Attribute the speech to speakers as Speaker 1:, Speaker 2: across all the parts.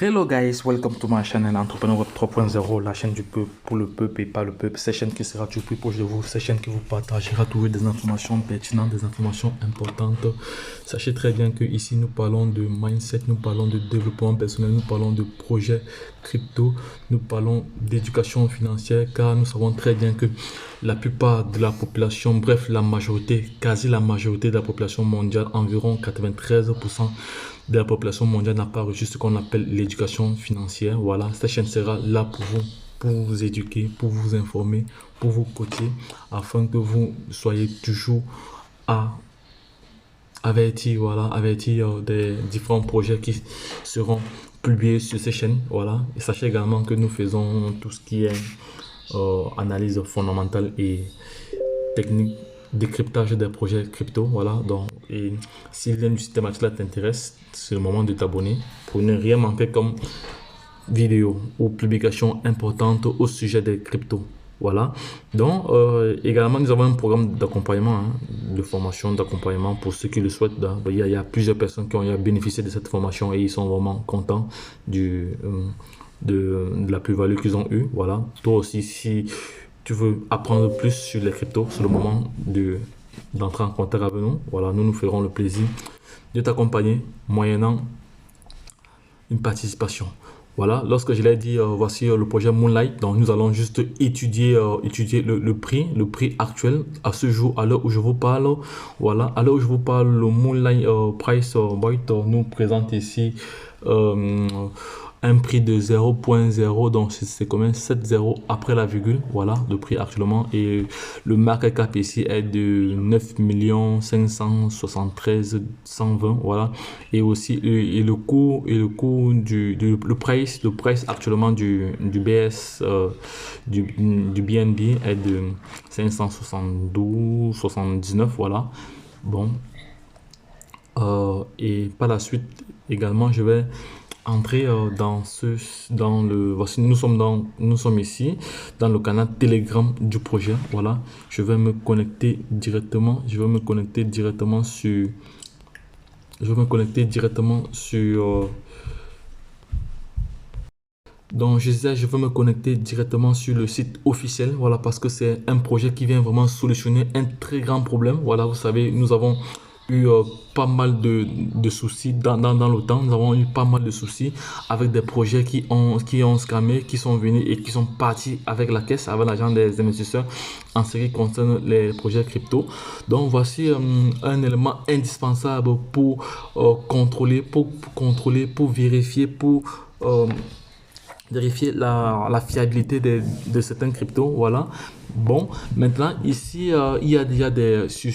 Speaker 1: Hello guys, welcome to my channel Entrepreneur Web 3.0, la chaîne du peuple, pour le peuple et pas le peuple. Cette chaîne qui sera toujours plus proche de vous, cette chaîne qui vous partagera toujours des informations pertinentes, des informations importantes. Sachez très bien que ici nous parlons de mindset, nous parlons de développement personnel, nous parlons de projets crypto, nous parlons d'éducation financière, car nous savons très bien que la plupart de la population, bref la majorité, quasi la majorité de la population mondiale, environ 93% de la population mondiale n'a pas reçu ce qu'on appelle l'éducation financière. Voilà, cette chaîne sera là pour vous éduquer, pour vous informer, pour vous coacher, afin que vous soyez toujours averti, voilà, averti des différents projets qui seront publiés sur ces chaînes. Voilà, et sachez également que nous faisons tout ce qui est analyse fondamentale et technique, décryptage des projets crypto. Voilà, donc, et si l'un du systématique là t'intéresse, c'est le moment de t'abonner pour ne rien manquer comme vidéo ou publication importante au sujet des cryptos. Voilà, donc également nous avons un programme d'accompagnement, de formation, d'accompagnement pour ceux qui le souhaitent. Il y a plusieurs personnes qui ont bénéficié de cette formation et ils sont vraiment contents de la plus-value qu'ils ont eue. Voilà, toi aussi, si tu veux apprendre plus sur les cryptos, c'est le moment d'entrer en contact avec nous. Voilà, nous ferons le plaisir de t'accompagner moyennant une participation. Voilà, lorsque je l'ai dit, voici le projet Moonlight. Donc, nous allons juste étudier le prix actuel à ce jour, à l'heure où je vous parle. Voilà, à l'heure où je vous parle, le Moonlight Price Byte nous présente ici un prix de 0.0, donc c'est quand même 7 zéros après la virgule. Voilà le prix actuellement, et le market cap ici est de 9 573 120. Voilà, et aussi le cours le price actuellement du BS du BNB est de 572,79. Voilà, bon, et par la suite également je vais entrer voici, nous sommes ici dans le canal Telegram du projet. Voilà, je vais me connecter directement sur donc je veux me connecter directement sur le site officiel. Voilà, parce que c'est un projet qui vient vraiment solutionner un très grand problème. Voilà, vous savez, nous avons eu pas mal de soucis dans le temps. Nous avons eu pas mal de soucis avec des projets qui ont scamé, qui sont venus et qui sont partis avec la caisse, avec l'argent des investisseurs en ce qui concerne les projets crypto. Donc voici un élément indispensable pour contrôler, pour vérifier, vérifier la fiabilité de certains cryptos. Voilà, bon, maintenant ici il y a déjà sur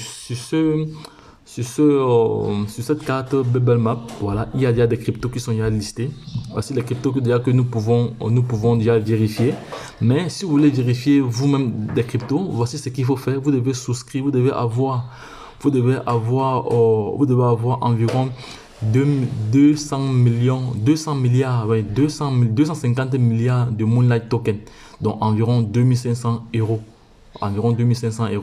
Speaker 1: cette carte Bubble Map. Voilà, il y a déjà des cryptos qui sont déjà listés. Voici les cryptos que nous pouvons déjà vérifier. Mais si vous voulez vérifier vous-même des cryptos, voici ce qu'il faut faire. Vous devez souscrire, vous devez avoir environ 250 milliards de Moonlight Token, donc environ 2500 euros.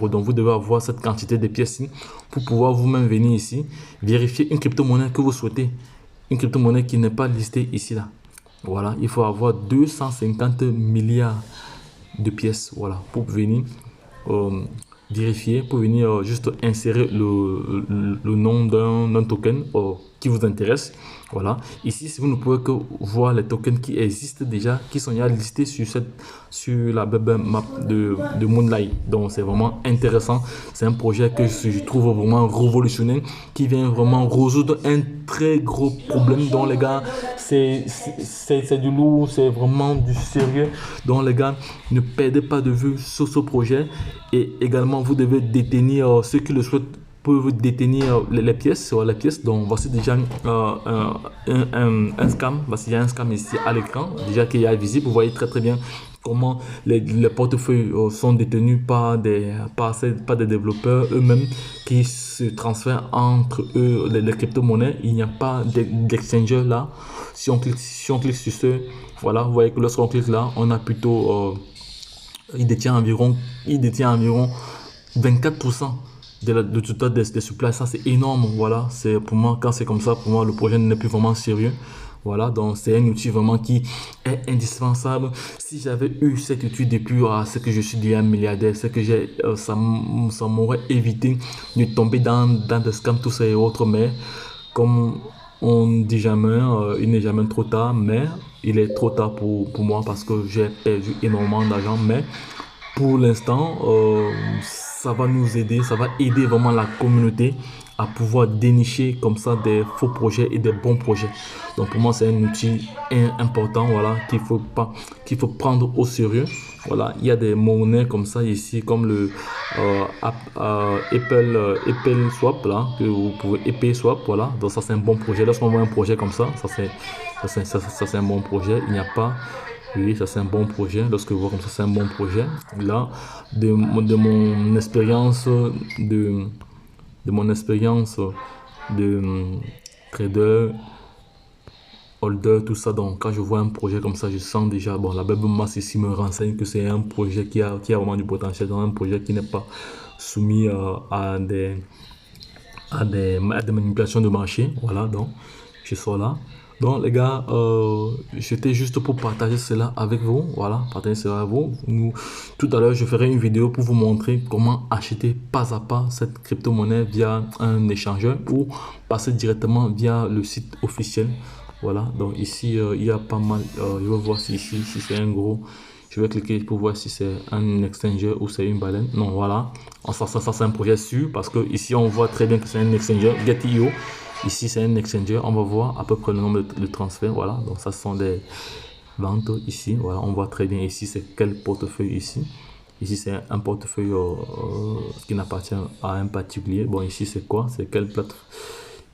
Speaker 1: Donc vous devez avoir cette quantité de pièces pour pouvoir vous-même venir ici vérifier une crypto-monnaie que vous souhaitez, une crypto-monnaie qui n'est pas listée ici là. Voilà, il faut avoir 250 milliards de pièces, voilà, pour venir vérifier, pour venir juste insérer le nom d'un token qui vous intéresse. Voilà, ici si vous ne pouvez que voir les tokens qui existent déjà, qui sont déjà listés sur la Bubble Map de Moonlight. Donc c'est vraiment intéressant, c'est un projet que je trouve vraiment révolutionnaire, qui vient vraiment résoudre un très gros problème. Donc les gars, c'est du lourd, c'est vraiment du sérieux. Donc les gars, ne perdez pas de vue sur ce projet, et également vous devez détenir, ceux qui le souhaitent peuvent détenir les pièces. Donc voici déjà un scam. Voici, il y a un scam ici à l'écran déjà qui est visible. Vous voyez très bien comment les portefeuilles sont détenus par des développeurs eux-mêmes qui se transfèrent entre eux les crypto-monnaies. Il n'y a pas d'exchanger là. Si on clique sur ce, voilà, vous voyez que lorsqu'on clique là, on a plutôt il détient environ 24% de total des supply. Ça c'est énorme. Voilà, c'est pour moi, quand c'est comme ça, pour moi le projet n'est plus vraiment sérieux. Voilà, donc c'est un outil vraiment qui est indispensable. Si j'avais eu cet outil depuis, c'est que je suis déjà milliardaire, c'est que ça m'aurait évité de tomber dans des scams, tout ça et autres. Mais comme on dit jamais, il n'est jamais trop tard, mais il est trop tard pour moi parce que j'ai perdu énormément d'argent. Mais pour l'instant, ça va nous aider, ça va aider vraiment la communauté à pouvoir dénicher comme ça des faux projets et des bons projets. Donc pour moi, c'est un outil important, voilà, qu'il faut prendre au sérieux. Voilà, il y a des monnaies comme ça ici, comme le Apple Swap, là, que vous pouvez Apple Swap, voilà. Donc ça, c'est un bon projet. Lorsqu'on voit un projet comme ça, c'est un bon projet. Il n'y a pas... Oui, ça c'est un bon projet. Lorsque vous voyez comme ça, c'est un bon projet. Là, de mon expérience de trader, holder, tout ça. Donc, quand je vois un projet comme ça, je sens déjà, bon, la Bubble Mass ici me renseigne que c'est un projet qui a vraiment du potentiel, donc un projet qui n'est pas soumis à des manipulations de marché. Voilà, donc, je sors là. Donc les gars, j'étais juste pour partager cela avec vous. Voilà, partager cela avec vous. Tout à l'heure, je ferai une vidéo pour vous montrer comment acheter pas à pas cette crypto-monnaie via un échangeur ou passer directement via le site officiel. Voilà, donc ici, il y a pas mal. Je vais voir si c'est un gros. Je vais cliquer pour voir si c'est un exchanger ou c'est une baleine. Non, voilà. Ça c'est un projet sûr parce que ici, on voit très bien que c'est un exchanger. Get.io. Ici, c'est un exchanger. On va voir à peu près le nombre de transferts. Voilà. Donc, ça sont des ventes ici. Voilà. On voit très bien ici, c'est quel portefeuille ici. Ici, c'est un portefeuille qui n'appartient à un particulier. Bon, ici, c'est quoi? C'est quelle plateforme?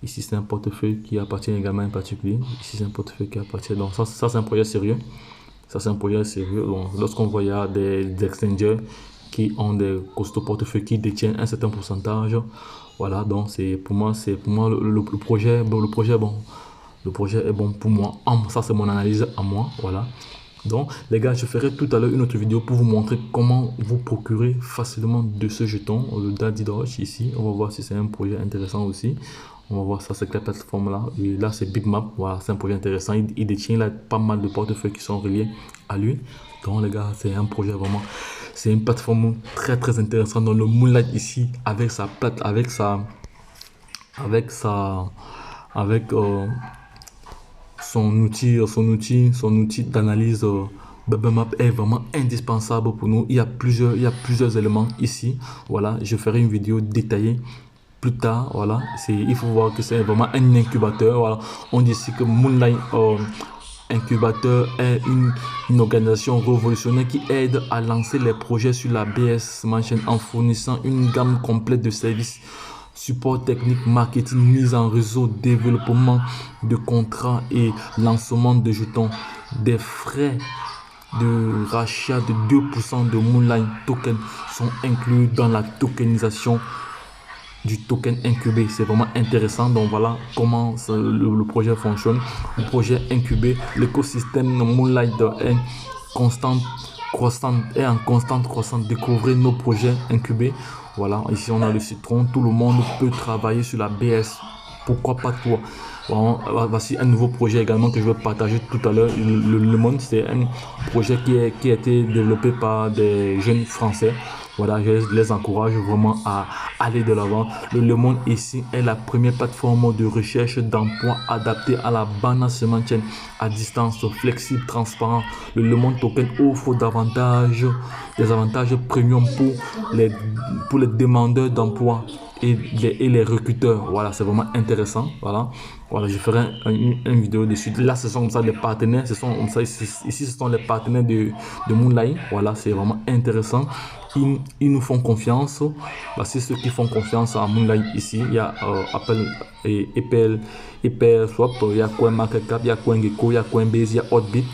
Speaker 1: Ici, c'est un portefeuille qui appartient également à un particulier. Ici, c'est un portefeuille qui appartient. Donc, ça c'est un projet sérieux. Ça, c'est un projet sérieux. Bon, lorsqu'on voit il y a des exchangers qui ont des costauds portefeuilles qui détiennent un certain pourcentage. Voilà, donc pour moi le projet, bon, le projet est bon pour moi. Ça, c'est mon analyse à moi. Voilà. Donc, les gars, je ferai tout à l'heure une autre vidéo pour vous montrer comment vous procurer facilement de ce jeton, le Daddy Doge ici. On va voir si c'est un projet intéressant aussi. On va voir ça, c'est quelle plateforme là. Et là, c'est Bitmap. Voilà, c'est un projet intéressant. Il détient là pas mal de portefeuilles qui sont reliés à lui. Donc, les gars, c'est un projet vraiment. C'est une plateforme très très intéressante dans le Moonlight ici, avec sa plate, avec son outil d'analyse. Bubble Map est vraiment indispensable pour nous. Il y a plusieurs éléments ici. Voilà, je ferai une vidéo détaillée plus tard. Voilà, il faut voir que c'est vraiment un incubateur. Voilà, on dit ici que Moonlight Incubateur est une organisation révolutionnaire qui aide à lancer les projets sur la BS Smart Chain en fournissant une gamme complète de services, support technique, marketing, mise en réseau, développement de contrats et lancement de jetons. Des frais de rachat de 2% de Moonlight Token sont inclus dans la tokenisation du token incubé. C'est vraiment intéressant. Donc voilà comment le projet fonctionne. Le projet incubé, l'écosystème Moonlight est en constante croissance. Découvrez nos projets incubés. Voilà, ici on a le citron. Tout le monde peut travailler sur la BS. Pourquoi pas toi? Bon, voici un nouveau projet également que je vais partager tout à l'heure. Le Monde, c'est un projet qui a été développé par des jeunes français. Voilà, je les encourage vraiment à aller de l'avant. Le Monde ici est la première plateforme de recherche d'emploi adaptée à la banane Smart Chain à distance, flexible, transparent. Le Monde Token offre des avantages premium pour les demandeurs d'emploi et les recruteurs. Voilà, c'est vraiment intéressant. Voilà, je ferai une vidéo dessus. Là, ce sont comme ça les partenaires. Ici, ce sont les partenaires de Moonlight. Voilà, c'est vraiment intéressant. Ils nous font confiance. C'est ceux qui font confiance à Moonlight ici. Il y a Apple et Apple Swap, il y a CoinMarketCap, il y a CoinGecko, il y a Coinbase, il y a Hotbit.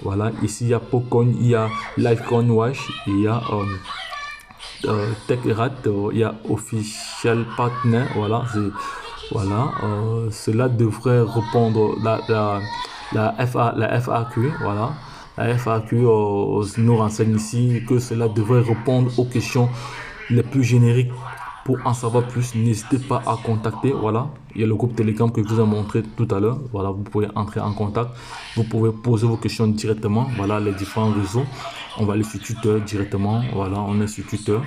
Speaker 1: Voilà, ici il y a Pocoin, il y a Litecoin Wash, il y a TechRat, il y a Official Partner. Voilà, cela devrait répondre la FAQ. Voilà. La FAQ nous renseigne ici que cela devrait répondre aux questions les plus génériques Pour en savoir plus, n'hésitez pas à contacter. Voilà, il y a le groupe Telegram que je vous ai montré tout à l'heure. Voilà, vous pouvez entrer en contact. Vous pouvez poser vos questions directement. Voilà, les différents réseaux. On va aller sur Twitter directement. Voilà, on est sur Twitter.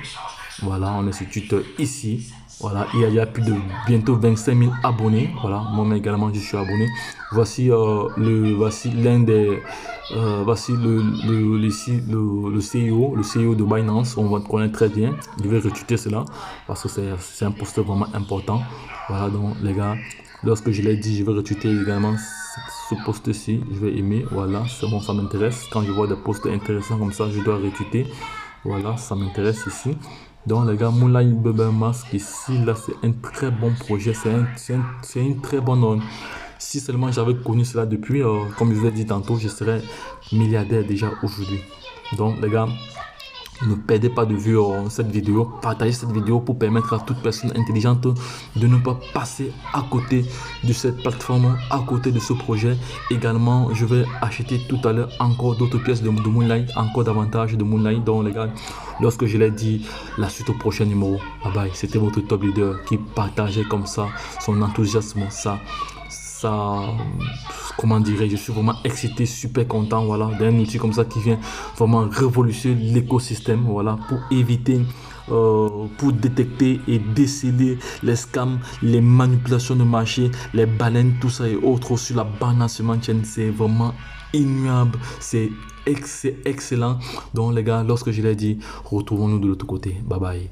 Speaker 1: Voilà, on est sur Twitter ici. Voilà, il y a plus de bientôt 25 000 abonnés. Voilà, moi-même également, je suis abonné. Voici voici l'un des voici le CEO de Binance. On va te connaître très bien. Je vais retweeter cela parce que c'est un post vraiment important. Voilà, donc les gars, lorsque je l'ai dit, je vais retweeter également ce post-ci. Je vais aimer. Voilà, c'est bon, ça m'intéresse. Quand je vois des posts intéressants comme ça, je dois retweeter. Voilà, ça m'intéresse ici. Donc les gars, Moonlight Bubble Mask ici, là c'est un très bon projet, c'est une très bonne... si seulement j'avais connu cela depuis, comme je vous ai dit tantôt, je serais milliardaire déjà aujourd'hui. Donc les gars, ne perdez pas de vue cette vidéo, partagez cette vidéo pour permettre à toute personne intelligente de ne pas passer à côté de cette plateforme, à côté de ce projet. Également, je vais acheter tout à l'heure encore d'autres pièces de Moonlight, encore davantage de Moonlight. Donc les gars, lorsque je l'ai dit, la suite au prochain numéro. Bye bye, c'était votre top leader qui partageait comme ça son enthousiasme, comment dirais-je, je suis vraiment excité, super content, voilà, d'un outil comme ça qui vient vraiment révolutionner l'écosystème, voilà, pour éviter, pour détecter et déceler les scams, les manipulations de marché, les baleines, tout ça et autres sur la Binance Smart Chain. C'est vraiment ignoble, c'est excellent. Donc les gars, lorsque je l'ai dit, retrouvons-nous de l'autre côté. Bye bye.